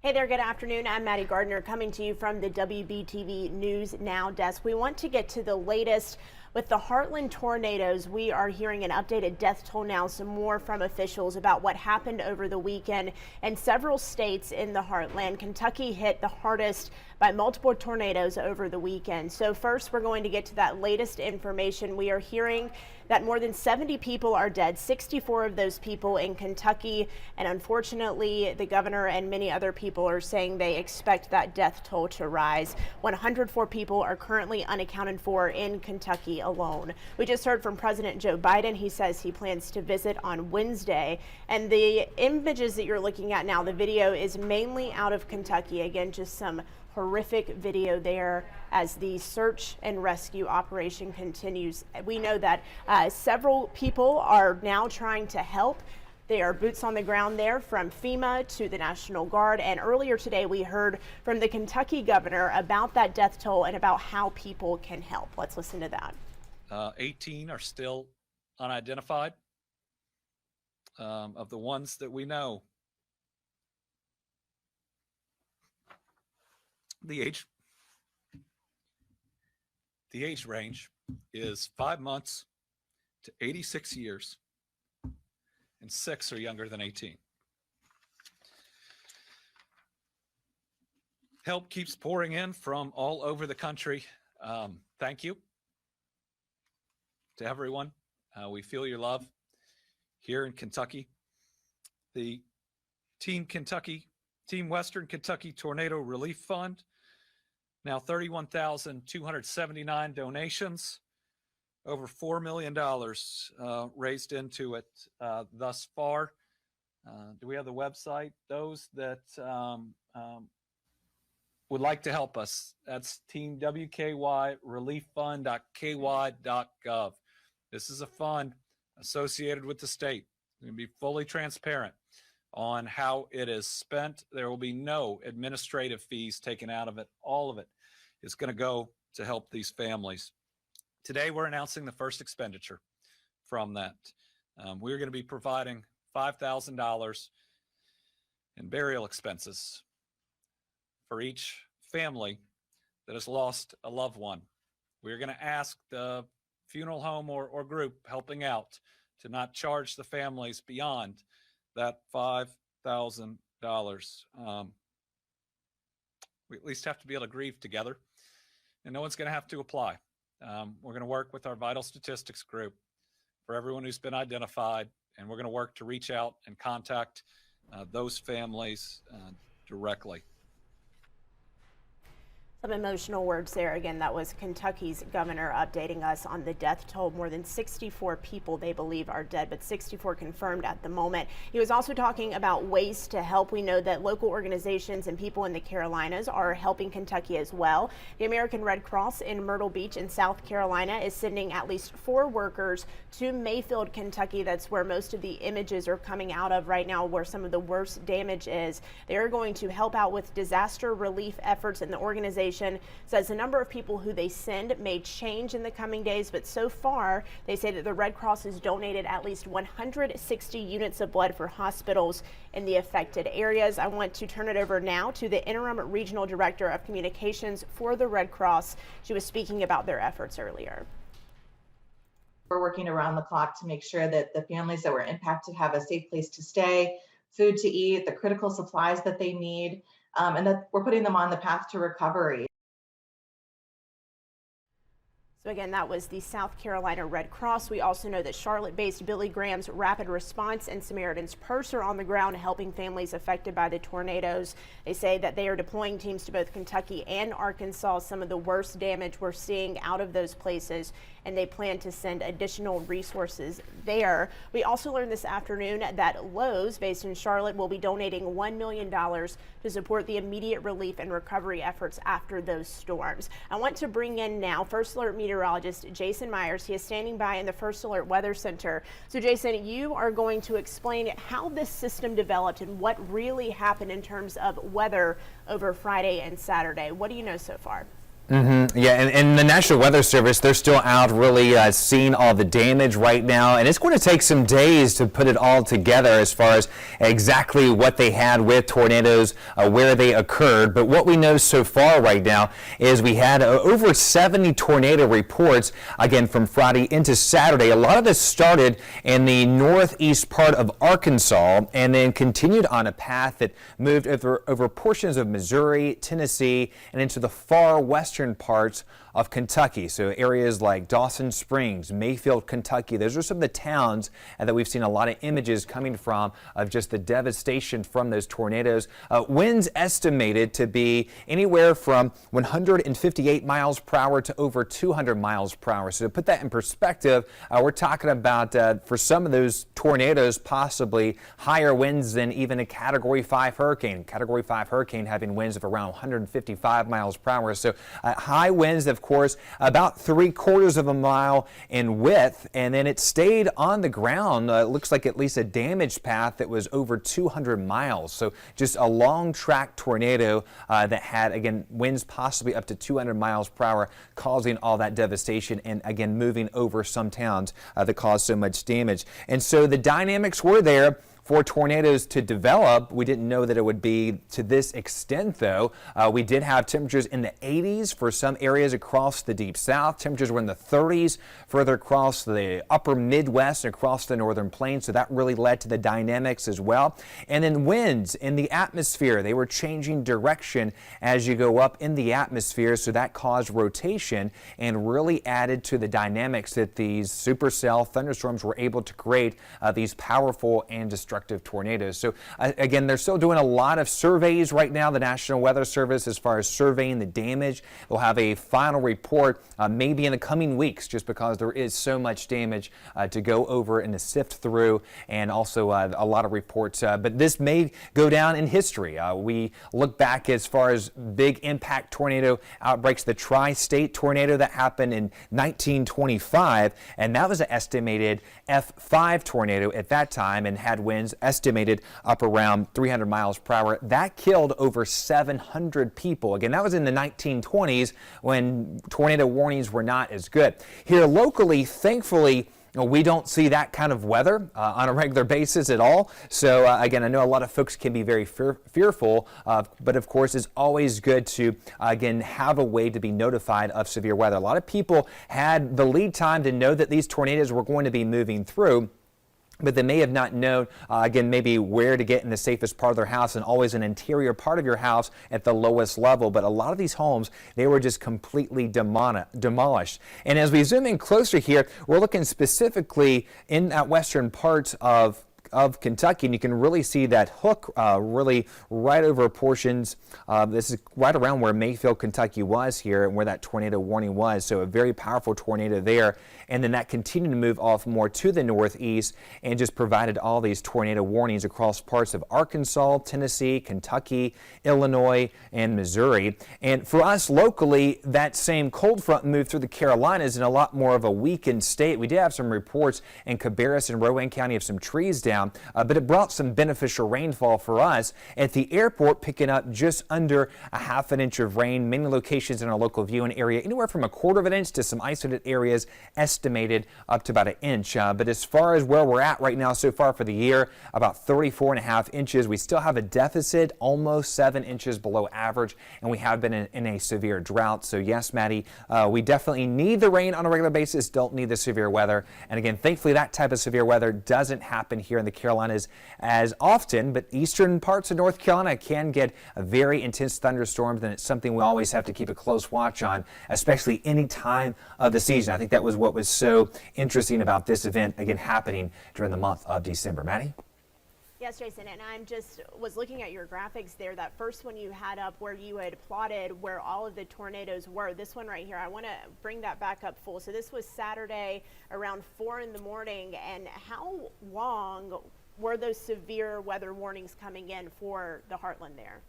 Hey there, good afternoon. I'm Maddie Gardner coming to you from the WBTV News Now desk. We want to get to the latest with the Heartland tornadoes. We are hearing an updated death toll now, some more from officials about what happened over the weekend in several states in the Heartland. Kentucky hit the hardest by multiple tornadoes over the weekend. So first, we're going to get to that latest information. We are hearing that more than 70 people are dead, 64 of those people in Kentucky, and unfortunately, the governor and many other people are saying they expect that death toll to rise. 104 people are currently unaccounted for in Kentucky alone. We just heard from President Joe Biden. He says he plans to visit on Wednesday, and the images that you're looking at now, the video is mainly out of Kentucky. Again, just some horrific video there as the search and rescue operation continues. We know that several people are now trying to help. They are boots on the ground there from FEMA to the National Guard. And earlier today, we heard from the Kentucky governor about that death toll and about how people can help. Let's listen to that. 18 are still unidentified of the ones that we know. The age range is 5 months to 86 years, and 6 are younger than 18. Help keeps pouring in from all over the country. Thank you to everyone. We feel your love here in Kentucky. The Team Western Kentucky Tornado Relief Fund, now 31,279 donations, over $4 million raised into it thus far. Do we have the website? Those that would like to help us, that's teamwkyrelieffund.ky.gov. This is a fund associated with the state. It's going to be fully transparent on how it is spent. There will be no administrative fees taken out of it. All of it is going to go to help these families. Today, we're announcing the first expenditure from that. We're going to be providing $5,000 in burial expenses for each family that has lost a loved one. We're going to ask the funeral home or group helping out to not charge the families beyond that $5,000. We at least have to be able to grieve together, and no one's going to have to apply. We're going to work with our vital statistics group for everyone who's been identified, and we're going to work to reach out and contact those families directly. Some emotional words there. Again, that was Kentucky's governor updating us on the death toll. More than 64 people they believe are dead, but 64 confirmed at the moment. He was also talking about ways to help. We know that local organizations and people in the Carolinas are helping Kentucky as well. The American Red Cross in Myrtle Beach in South Carolina is sending at least 4 workers to Mayfield, Kentucky. That's where most of the images are coming out of right now, where some of the worst damage is. They are going to help out with disaster relief efforts, and the organization says the number of people who they send may change in the coming days, but so far they say that the Red Cross has donated at least 160 units of blood for hospitals in the affected areas. I want to turn it over now to the interim regional director of communications for the Red Cross. She was speaking about their efforts earlier. We're working around the clock to make sure that the families that were impacted have a safe place to stay, food to eat, the critical supplies that they need, and that we're putting them on the path to recovery. So again, that was the South Carolina Red Cross. We also know that Charlotte-based Billy Graham's Rapid Response and Samaritan's Purse are on the ground helping families affected by the tornadoes. They say that they are deploying teams to both Kentucky and Arkansas, some of the worst damage we're seeing out of those places, and they plan to send additional resources there. We also learned this afternoon that Lowe's, based in Charlotte, will be donating $1 million to support the immediate relief and recovery efforts after those storms. I want to bring in now First Alert meteorologist Jason Myers. He is standing by in the First Alert Weather Center. So Jason, you are going to explain how this system developed and what really happened in terms of weather over Friday and Saturday. What do you know so far? Yeah, and the National Weather Service, they're still out really seeing all the damage right now, and it's going to take some days to put it all together as far as exactly what they had with tornadoes, where they occurred. But what we know so far right now is we had over 70 tornado reports, again, from Friday into Saturday. A lot of this started in the northeast part of Arkansas and then continued on a path that moved over portions of Missouri, Tennessee, and into the far western parts of Kentucky. So areas like Dawson Springs, Mayfield, Kentucky, those are some of the towns that we've seen a lot of images coming from of just the devastation from those tornadoes. Winds estimated to be anywhere from 158 miles per hour to over 200 miles per hour. So to put that in perspective, we're talking about for some of those tornadoes possibly higher winds than even a Category 5 hurricane. Category 5 hurricane having winds of around 155 miles per hour. So high winds, of course, about 3/4 of a mile in width, and then it stayed on the ground. It looks like at least a damaged path that was over 200 miles. So just a long track tornado that had, again, winds possibly up to 200 miles per hour, causing all that devastation and, again, moving over some towns that caused so much damage. And so the dynamics were there for tornadoes to develop. We didn't know that it would be to this extent, though. We did have temperatures in the 80s for some areas across the deep south. Temperatures were in the 30s further across the upper Midwest and across the northern plains, so that really led to the dynamics as well. And then winds in the atmosphere, they were changing direction as you go up in the atmosphere, so that caused rotation and really added to the dynamics that these supercell thunderstorms were able to create these powerful and destructive tornadoes. So again, they're still doing a lot of surveys right now, the National Weather Service, as far as surveying the damage. They'll have a final report maybe in the coming weeks, just because there is so much damage to go over and to sift through, and also a lot of reports. But this may go down in history. We look back as far as big impact tornado outbreaks, the tri-state tornado that happened in 1925, and that was an estimated F5 tornado at that time and had winds estimated up around 300 miles per hour. That killed over 700 people. Again, that was in the 1920s when tornado warnings were not as good. Here locally, thankfully, we don't see that kind of weather on a regular basis at all. So again, I know a lot of folks can be very fearful, but of course it's always good to, again, have a way to be notified of severe weather. A lot of people had the lead time to know that these tornadoes were going to be moving through, but they may have not known, again, maybe where to get in the safest part of their house, and always an interior part of your house at the lowest level. But a lot of these homes, they were just completely demolished. And as we zoom in closer here, we're looking specifically in that western part of Kentucky, and you can really see that hook really right over portions. This is right around where Mayfield, Kentucky was here, and where that tornado warning was. So a very powerful tornado there. And then that continued to move off more to the northeast and just provided all these tornado warnings across parts of Arkansas, Tennessee, Kentucky, Illinois, and Missouri. And for us locally, that same cold front moved through the Carolinas in a lot more of a weakened state. We did have some reports in Cabarrus and Rowan County of some trees down, but it brought some beneficial rainfall for us at the airport, picking up just under a ½ inch of rain. Many locations in our local viewing area, anywhere from 1/4 of an inch to some isolated areas estimated up to about 1 inch. But as far as where we're at right now so far for the year, about 34.5 inches. We still have a deficit, almost 7 inches below average, and we have been in a severe drought. So yes, Maddie, we definitely need the rain on a regular basis, don't need the severe weather. And again, thankfully that type of severe weather doesn't happen here in the Carolinas as often, but eastern parts of North Carolina can get a very intense thunderstorms, and it's something we always have to keep a close watch on, especially any time of the season. I think that was what was so interesting about this event, again, happening during the month of December. Maddie? Yes, Jason, and I'm just was looking at your graphics there. That first one you had up where you had plotted where all of the tornadoes were. This one right here, I want to bring that back up full. So this was Saturday around 4 in the morning. And how long were those severe weather warnings coming in for the Heartland there?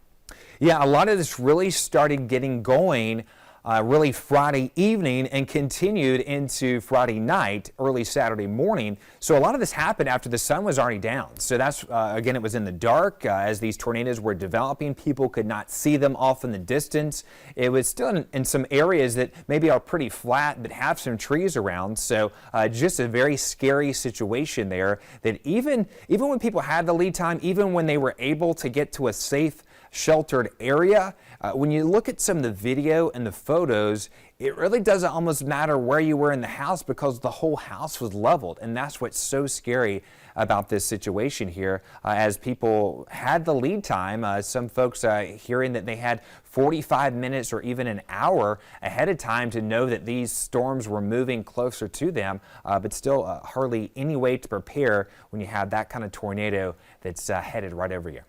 Yeah, a lot of this really started getting going really Friday evening and continued into Friday night, early Saturday morning. So a lot of this happened after the sun was already down. So that's, again, it was in the dark as these tornadoes were developing. People could not see them off in the distance. It was still in some areas that maybe are pretty flat but have some trees around. So just a very scary situation there, that even when people had the lead time, even when they were able to get to a safe, sheltered area, when you look at some of the video and the photos, it really doesn't almost matter where you were in the house because the whole house was leveled. And that's what's so scary about this situation here. As people had the lead time, some folks hearing that they had 45 minutes or even an hour ahead of time to know that these storms were moving closer to them, but still hardly any way to prepare when you have that kind of tornado that's headed right over you.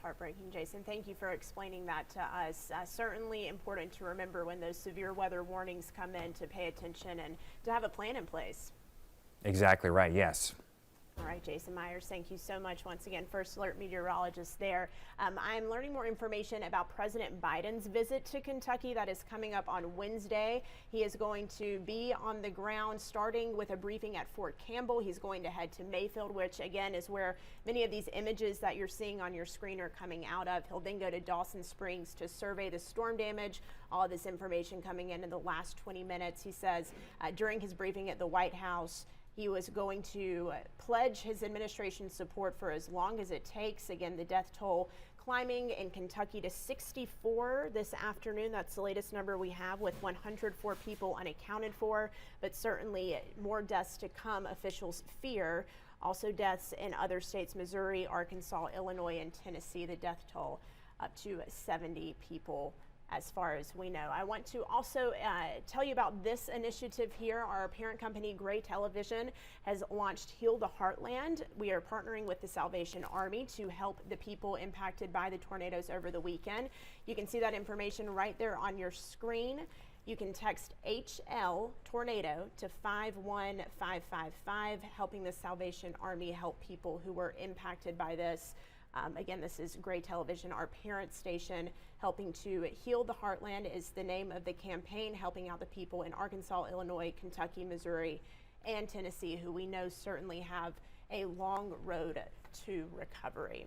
Heartbreaking, Jason. Thank you for explaining that to us. Certainly important to remember when those severe weather warnings come in, to pay attention and to have a plan in place. Exactly right, yes. All right, Jason Myers, thank you so much once again, First Alert meteorologist there. I'm learning more information about President Biden's visit to Kentucky. That is coming up on Wednesday. He is going to be on the ground, starting with a briefing at Fort Campbell. He's going to head to Mayfield, which again is where many of these images that you're seeing on your screen are coming out of. He'll then go to Dawson Springs to survey the storm damage. All of this information coming in the last 20 minutes. He says during his briefing at the White House, he was going to pledge his administration's support for as long as it takes. Again, the death toll climbing in Kentucky to 64 this afternoon. That's the latest number we have, with 104 people unaccounted for, but certainly more deaths to come, officials fear. Also deaths in other states, Missouri, Arkansas, Illinois, and Tennessee. The death toll up to 70 people as far as we know. I want to also tell you about this initiative here. Our parent company, Gray Television, has launched Heal the Heartland. We are partnering with the Salvation Army to help the people impacted by the tornadoes over the weekend. You can see that information right there on your screen. You can text HL Tornado to 51555, helping the Salvation Army help people who were impacted by this. Again, this is Gray Television, our parent station. Helping to Heal the Heartland is the name of the campaign, helping out the people in Arkansas, Illinois, Kentucky, Missouri, and Tennessee, who we know certainly have a long road to recovery.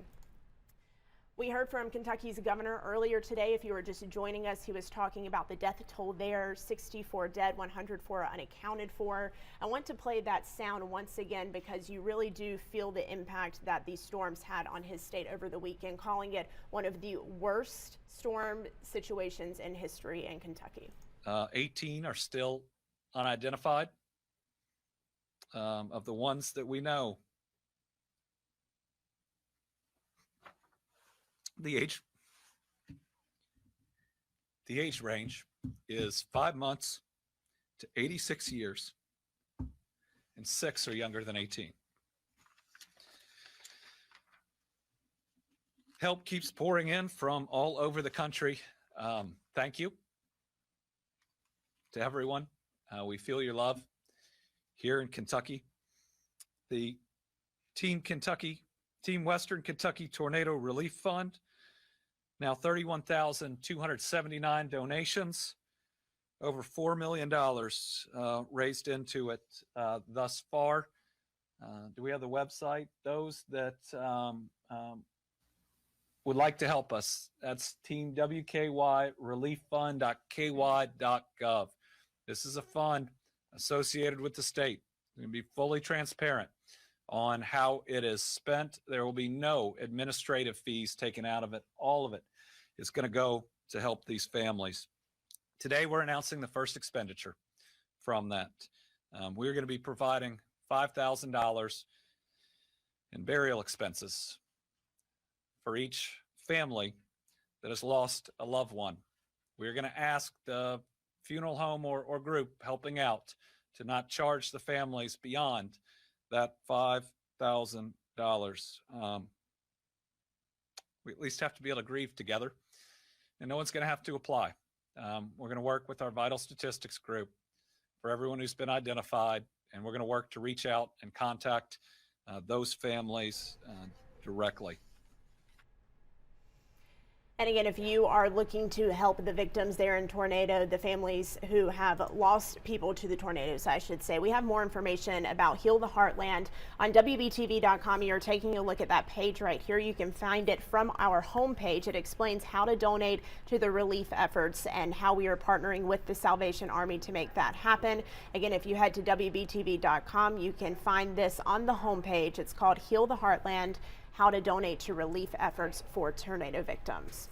We heard from Kentucky's governor earlier today. If you were just joining us, he was talking about the death toll there, 64 dead, 104 unaccounted for. I want to play that sound once again because you really do feel the impact that these storms had on his state over the weekend, calling it one of the worst storm situations in history in Kentucky. 18 are still unidentified of the ones that we know. The age range is 5 months to 86 years, and 6 are younger than 18. Help keeps pouring in from all over the country. Thank you to everyone. We feel your love here in Kentucky. The Team Western Kentucky Tornado Relief Fund, now 31,279 donations, over $4 million raised into it thus far. Do we have the website? Those that would like to help us, that's Team WKY relieffund.ky.gov. This is a fund associated with the state. It's going to be fully transparent on how it is spent. There will be no administrative fees taken out of it. All of it is going to go to help these families. Today, we're announcing the first expenditure from that. We're going to be providing $5,000 in burial expenses for each family that has lost a loved one. We're going to ask the funeral home or group helping out to not charge the families beyond that $5,000. We at least have to be able to grieve together, and no one's going to have to apply. We're going to work with our vital statistics group for everyone who's been identified, and we're going to work to reach out and contact those families directly. And again, if you are looking to help the victims there in tornado, the families who have lost people to the tornadoes, I should say, we have more information about Heal the Heartland on WBTV.com. You're taking a look at that page right here. You can find it from our homepage. It explains how to donate to the relief efforts and how we are partnering with the Salvation Army to make that happen. Again, if you head to WBTV.com, you can find this on the homepage. It's called Heal the Heartland, how to donate to relief efforts for tornado victims.